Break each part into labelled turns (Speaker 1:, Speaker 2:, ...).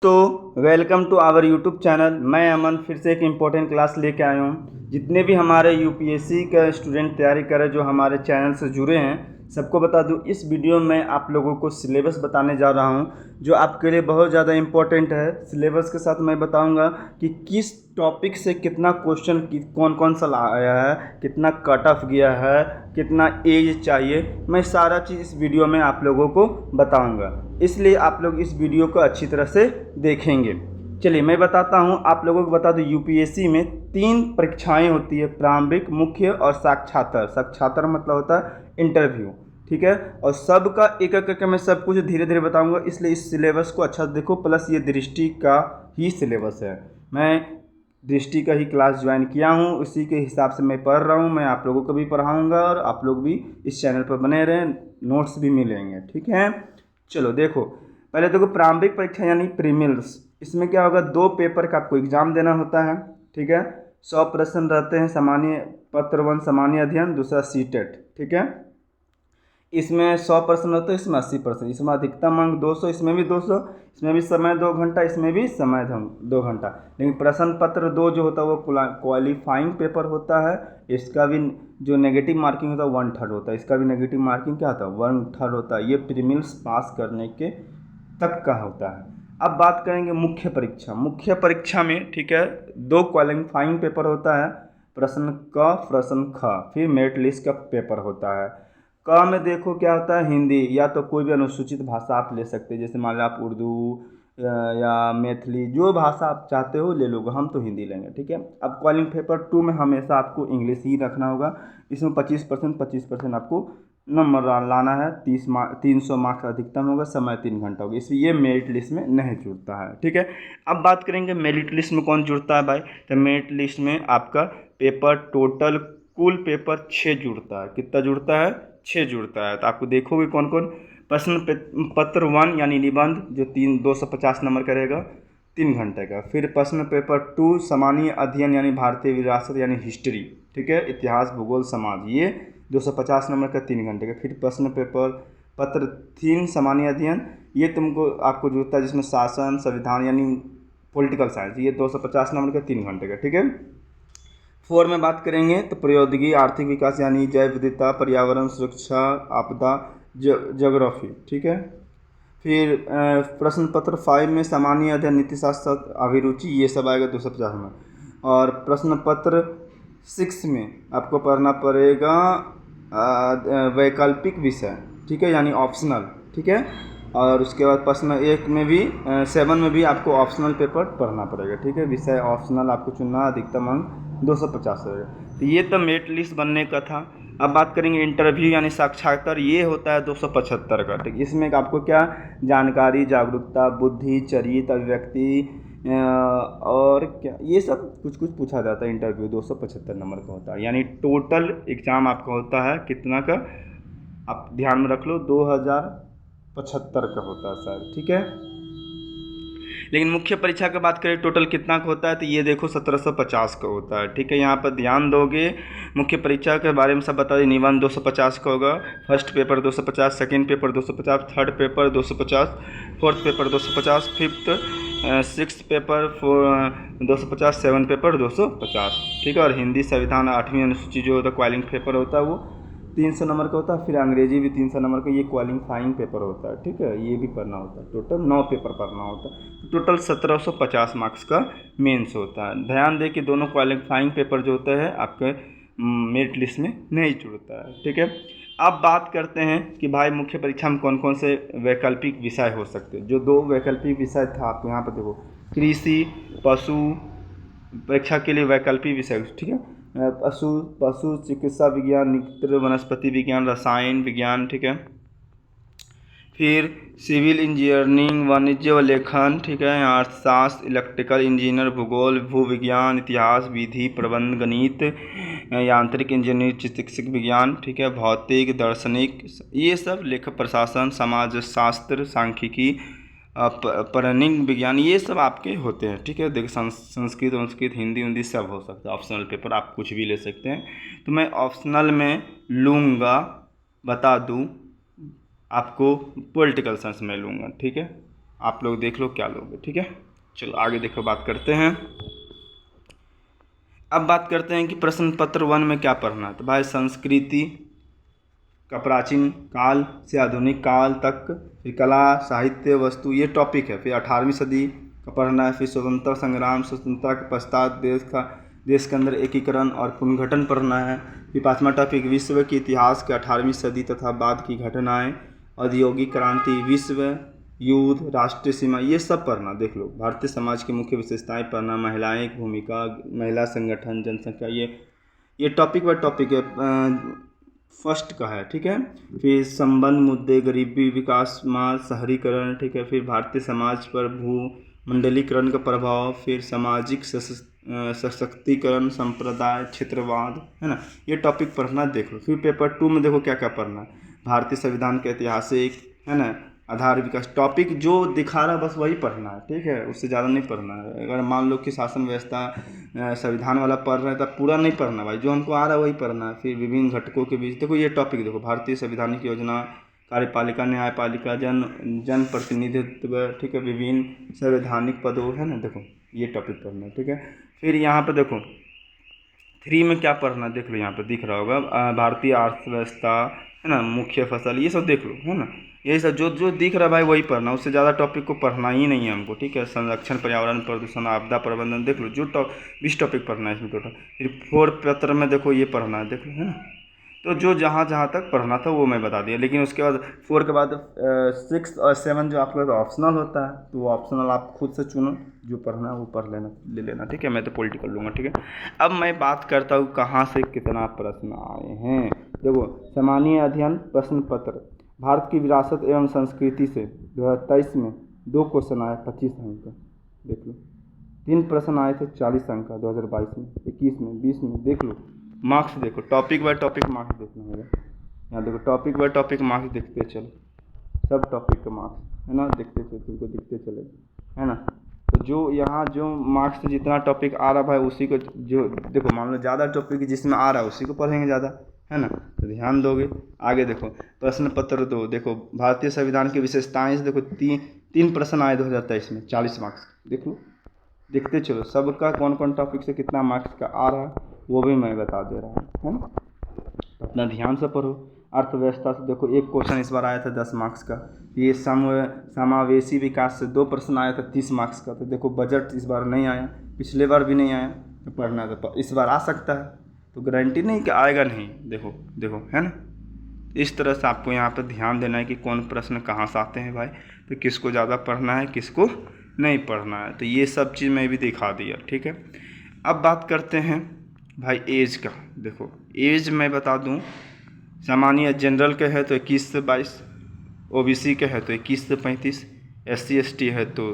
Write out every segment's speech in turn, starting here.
Speaker 1: दोस्तों welcome to our YouTube channel. मैं अमन फिर से एक इम्पोर्टेंट क्लास लेके आया हूँ। जितने भी हमारे यूपीएससी का स्टूडेंट तैयारी करे जो हमारे चैनल से जुड़े हैं सबको बता दूँ, इस वीडियो में आप लोगों को सिलेबस बताने जा रहा हूँ जो आपके लिए बहुत ज़्यादा इम्पोर्टेंट है। सिलेबस के साथ मैं बताऊँगा कि किस टॉपिक से कितना क्वेश्चन कौन कौन सा आया है, कितना कट ऑफ गया है, कितना एज चाहिए, मैं सारा चीज़ इस वीडियो में आप लोगों को बताऊंगा। इसलिए आप लोग इस वीडियो को अच्छी तरह से देखेंगे। चलिए मैं बताता हूं, आप लोगों को बता दूं यूपीएससी में 3 परीक्षाएं होती है, प्रारंभिक, मुख्य और साक्षात्तर। साक्षात्तर मतलब होता है इंटरव्यू, ठीक है। और सबका एक एक करके मैं सब कुछ धीरे धीरे बताऊंगा, इसलिए इस सिलेबस को अच्छा देखो। प्लस ये दृष्टि का ही सिलेबस है, मैं दृष्टि का ही क्लास ज्वाइन किया हूँ, उसी के हिसाब से मैं पढ़ रहा हूँ। मैं आप लोगों को भी पढ़ाऊँगा और आप लोग भी इस चैनल पर बने रहें, नोट्स भी मिलेंगे, ठीक है। चलो देखो, पहले देखो प्रारंभिक परीक्षा यानी प्रीलिम्स। इसमें क्या होगा, 2 पेपर का आपको एग्ज़ाम देना होता है, ठीक है। 100 प्रश्न रहते हैं, सामान्य पत्र 1 सामान्य अध्ययन, दूसरा सीटेट, ठीक है। इसमें 100 प्रश्न होते हैं, इसमें 80%। इसमें अधिकतम अंक 200, इसमें भी 200, इसमें भी समय 2 घंटा, इसमें भी समय 2 घंटा। लेकिन प्रश्न पत्र 2 जो होता है वो क्वालिफाइंग पेपर होता है। इसका भी जो नेगेटिव मार्किंग होता है 1/3 होता है। इसका भी नेगेटिव मार्किंग क्या होता है, 1/3 होता है। ये प्रीलिम्स पास करने के तक का होता है। अब बात करेंगे मुख्य परीक्षा। मुख्य परीक्षा में, ठीक है, 2 क्वालिफाइंग पेपर होता है, प्रश्न क प्रश्न ख, फिर मेरिट लिस्ट का पेपर होता है। क में देखो क्या होता है, हिंदी या तो कोई भी अनुसूचित भाषा आप ले सकते हैं, जैसे मान लो आप उर्दू या मैथिली, जो भाषा आप चाहते हो ले लोगे, हम तो हिंदी लेंगे, ठीक है। अब क्वालिफाइंग पेपर 2 में हमेशा आपको इंग्लिश ही रखना होगा। इसमें 25% आपको नंबर लाना है। 300 मार्क्स अधिकतम होगा, समय 3 घंटा होगा। इसलिए ये मेरिट लिस्ट में नहीं जुड़ता है, ठीक है। अब बात करेंगे मेरिट लिस्ट में कौन जुड़ता है भाई, तो मेरिट लिस्ट में आपका पेपर टोटल कुल पेपर 6 जुड़ता है। कितना जुड़ता है, 6 जुड़ता है। तो आपको देखोगे कौन कौन, प्रश्न पत्र 1 यानी निबंध जो 250 नंबर का रहेगा, 3 घंटे का। फिर प्रश्न पेपर 2 सामान्य अध्ययन यानी भारतीय विरासत यानी हिस्ट्री, ठीक है, इतिहास भूगोल समाज, ये 250 नंबर का 3 घंटे का। फिर प्रश्न पेपर पत्र 3 सामान्य अध्ययन, ये तुमको आपको जुड़ता है जिसमें शासन संविधान यानी पॉलिटिकल साइंस, ये 250 नंबर का 3 घंटे का, ठीक है। 4 में बात करेंगे तो प्रौद्योगिकी आर्थिक विकास यानी जैव विविधता पर्यावरण सुरक्षा आपदा ज्योग्राफी, ठीक है। फिर प्रश्न पत्र 5 में सामान्य अध्ययन नीतिशास्त्र अभिरुचि, ये सब आएगा 250 में। और प्रश्न पत्र 6 में आपको पढ़ना पड़ेगा वैकल्पिक विषय, ठीक है, यानी ऑप्शनल, ठीक है। और उसके बाद प्रश्न 1 में भी 7 में भी आपको ऑप्शनल पेपर पढ़ना पड़ेगा, ठीक है। विषय ऑप्शनल आपको चुनना, अधिकतम अंक 250 रहेगा। तो ये तो मेरिट लिस्ट बनने का था। अब बात करेंगे इंटरव्यू यानी साक्षात्कार, ये होता है 275 का, ठीक। इसमें आपको क्या जानकारी, जागरूकता, बुद्धि, चरित्र, अभिव्यक्ति और क्या, ये सब कुछ कुछ पूछा जाता है। इंटरव्यू 275 नंबर का होता है, यानी टोटल एग्ज़ाम आपका होता है कितना का, आप ध्यान में रख लो, 2075 का होता है सर, ठीक है। लेकिन मुख्य परीक्षा की बात करें टोटल कितना का होता है, तो ये देखो 1750 का होता है, ठीक है। यहाँ पर ध्यान दोगे, मुख्य परीक्षा के बारे में सब बता दें। निबंध 250 का होगा, first paper 250, second paper 250, third paper 250, fourth paper 250, fifth 6th paper 250, 7th paper 250, ठीक है। और हिंदी संविधान 8वीं अनुसूची जो होता है क्वालिफाइंग पेपर होता है वो 300 नंबर का होता है। फिर अंग्रेजी भी 300 नंबर का, ये क्वालिफाइंग पेपर होता है, ठीक है, ये भी पढ़ना होता है। टोटल 9 पेपर पढ़ना होता है, टोटल 1750 मार्क्स का मेंस होता है। ध्यान दें कि दोनों क्वालिफाइंग पेपर जो होता है आपके मेरिट लिस्ट में नहीं जुड़ता है, ठीक है। अब बात करते हैं कि भाई मुख्य परीक्षा में कौन कौन से वैकल्पिक विषय हो सकते हैं। जो 2 वैकल्पिक विषय था आपको यहाँ पर देखो, कृषि पशु परीक्षा के लिए वैकल्पिक विषय, ठीक है। पशु चिकित्सा विज्ञान, नेत्र वनस्पति विज्ञान, रसायन विज्ञान, ठीक है। फिर सिविल इंजीनियरिंग, वाणिज्य व लेखन, ठीक है, अर्थशास्त्र, इलेक्ट्रिकल इंजीनियर, भूगोल, भू विज्ञान, इतिहास, विधि प्रबंध, गणित, यांत्रिक इंजीनियरिंग, चिकित्सक विज्ञान, ठीक है, भौतिक, दार्शनिक, ये सब, लेखा प्रशासन, समाज शास्त्र, सांख्यिकी, पर्यावरण विज्ञान, ये सब आपके होते हैं, ठीक है। देखिए संस्कृत हिंदी सब हो सकता है। ऑप्शनल पेपर आप कुछ भी ले सकते हैं, तो मैं ऑप्शनल में लूँगा, बता दूँ आपको, पॉलिटिकल साइंस में लूँगा, ठीक है। आप लोग देख लो क्या लोगे, ठीक है। चलो आगे देखो, बात करते हैं। अब बात करते हैं कि प्रश्न पत्र 1 में क्या पढ़ना है। तो भाई संस्कृति का प्राचीन काल से आधुनिक काल तक, फिर कला साहित्य वस्तु, ये टॉपिक है। फिर 18वीं सदी का पढ़ना है। फिर स्वतंत्रता संग्राम, स्वतंत्रता के पश्चात देश के अंदर एकीकरण और पुनर्गठन पढ़ना है। फिर 5वां टॉपिक विश्व के इतिहास के 18वीं सदी तथा बाद की घटनाएं, औद्योगिक क्रांति, विश्व युद्ध, राष्ट्रीय सीमा, ये सब पढ़ना। देख लो, भारतीय समाज की मुख्य विशेषताएं पढ़ना, महिलाएं की भूमिका, महिला संगठन, जनसंख्या, ये टॉपिक बाय टॉपिक है, फर्स्ट का है, ठीक है। फिर संबंध मुद्दे, गरीबी, विकास, समाज, शहरीकरण, ठीक है। फिर भारतीय समाज पर भूमंडलीकरण का प्रभाव, फिर सामाजिक सशक्तिकरण, संप्रदाय, क्षेत्रवाद, है ना, ये टॉपिक पढ़ना। देख लो। फिर पेपर 2 में देखो क्या क्या पढ़ना है। भारतीय संविधान के ऐतिहासिक, है ना, आधार, विकास, टॉपिक जो दिखा रहा बस वही पढ़ना है, ठीक है, उससे ज़्यादा नहीं पढ़ना है। अगर मान लो कि शासन व्यवस्था संविधान वाला पढ़ रहे हैं तब पूरा नहीं पढ़ना भाई, जो हमको आ रहा है वही पढ़ना है। फिर विभिन्न घटकों के बीच देखो, ये टॉपिक देखो, भारतीय संवैधानिक योजना, कार्यपालिका, न्यायपालिका, जन प्रतिनिधित्व, ठीक है, विभिन्न संवैधानिक पदों, है ना, देखो ये टॉपिक पढ़ना है, ठीक है। फिर यहाँ पर देखो 3 में क्या पढ़ना, देख लो यहाँ पर दिख रहा होगा, भारतीय अर्थव्यवस्था, है ना, मुख्य फसल, ये सब देख लो, है ना, यही सब जो जो दिख रहा है भाई वही पढ़ना, उससे ज़्यादा टॉपिक को पढ़ना ही नहीं है हमको, ठीक है। संरक्षण, पर्यावरण, प्रदूषण, आपदा प्रबंधन, देख लो, जो 20 टॉपिक पढ़ना है इसमें टोटल। फिर 4 पत्र में देखो ये पढ़ना है, देख लो, है ना। तो जो जहाँ जहाँ तक पढ़ना था वो मैं बता दिया, लेकिन उसके बाद 4 के बाद 6 और 7 जो आपके पास ऑप्शनल होता है, तो वो ऑप्शनल आप खुद से चुनो, जो पढ़ना है वो पढ़ लेना, ले लेना, ठीक है। मैं तो पॉलिटिकल लूँगा, ठीक है। अब मैं बात करता हूँ कहाँ से कितना प्रश्न आए हैं। देखो, सामान्य अध्ययन प्रश्न पत्र, भारत की विरासत एवं संस्कृति से 2023 में 2 क्वेश्चन आए 25 अंक का, देख लो। 3 प्रश्न आए थे 40 अंक का 2022 में, 21 में, 20 में, देख लो। मार्क्स देखो, टॉपिक बाय टॉपिक मार्क्स देखना होगा। यहाँ देखो, टॉपिक बाय टॉपिक मार्क्स देखते चलो, सब टॉपिक का मार्क्स, है ना, देखते चलो, तुमको दिखते चलेगा, है ना। तो जो यहाँ जो मार्क्स से जितना टॉपिक आ रहा भाई उसी को, जो देखो मान लो ज़्यादा टॉपिक जिसमें आ रहा है उसी को पढ़ेंगे ज़्यादा, है ना, तो ध्यान दोगे। आगे देखो, प्रश्न पत्र 2 देखो, भारतीय संविधान की विशेषताएं से देखो, 3 प्रश्न आए 2023 में, 40 मार्क्स, देख लो, देखते चलो सबका कौन कौन टॉपिक से कितना मार्क्स का आ रहा है वो भी मैं बता दे रहा हूँ, है ना। अपना ध्यान से पढ़ो। अर्थव्यवस्था से देखो 1 क्वेश्चन इस बार आया था 10 मार्क्स का। ये समावेशी विकास से 2 प्रश्न आया था 30 मार्क्स का। तो देखो बजट इस बार नहीं आया, पिछले बार भी नहीं आया, तो पढ़ना तो इस बार आ सकता है, तो गारंटी नहीं कि आएगा नहीं। देखो देखो, है ना। इस तरह से आपको यहाँ पर ध्यान देना है कि कौन प्रश्न कहाँ से आते हैं भाई, तो किसको ज़्यादा पढ़ना है किसको नहीं पढ़ना है, तो ये सब चीज़ मैं भी दिखा दिया, ठीक है। अब बात करते हैं भाई एज का। देखो एज मैं बता दूं, सामान्य जनरल के है तो 21 से 22, ओबीसी के है तो 21 से 35, SC ST है तो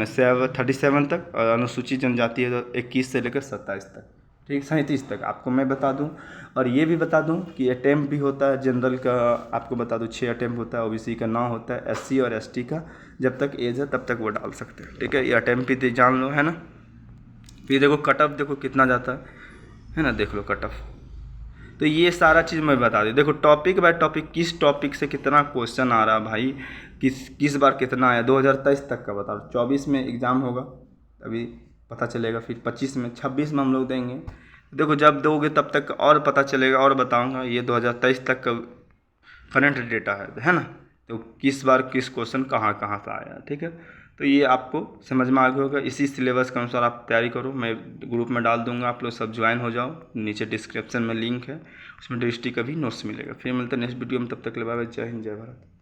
Speaker 1: 37 तक, और अनुसूचित जनजाति है तो 21 से लेकर 27 तक, ठीक, 37 तक आपको मैं बता दूं। और ये भी बता दूं कि अटैम्प्ट भी होता है, जनरल का आपको बता दूं 6 अटैम्प्ट होता है, ओबीसी का 9 होता है, SC और ST का जब तक एज है तब तक वो डाल सकते हैं, ठीक है। ये अटैम्प्ट भी जान लो, है ना। फिर देखो कट ऑफ देखो कितना जाता है ना, देख लो कट ऑफ। तो ये सारा चीज़ मैं बता दूँ। देखो टॉपिक बाय टॉपिक किस टॉपिक से कितना क्वेश्चन आ रहा भाई, किस बार कितना आया, 2023 तक का बता दो। 24 में एग्ज़ाम होगा अभी पता चलेगा, फिर 25 में, 26 में हम लोग देंगे। देखो जब दोगे तब तक और पता चलेगा और बताऊंगा। ये 2023 तक का करंट डेटा है ना, तो किस बार किस क्वेश्चन कहाँ कहाँ से आया, ठीक है। तो ये आपको समझ में आ गया होगा। इसी सिलेबस के अनुसार आप तैयारी करो, मैं ग्रुप में डाल दूंगा, आप लोग सब ज्वाइन हो जाओ। नीचे डिस्क्रिप्शन में लिंक है, उसमें डिस्ट्रिक्ट का भी नोट्स मिलेगा। फिर मिलते हैं नेक्स्ट वीडियो में, तब तक ले बाय बाय, जय हिंद जय भारत।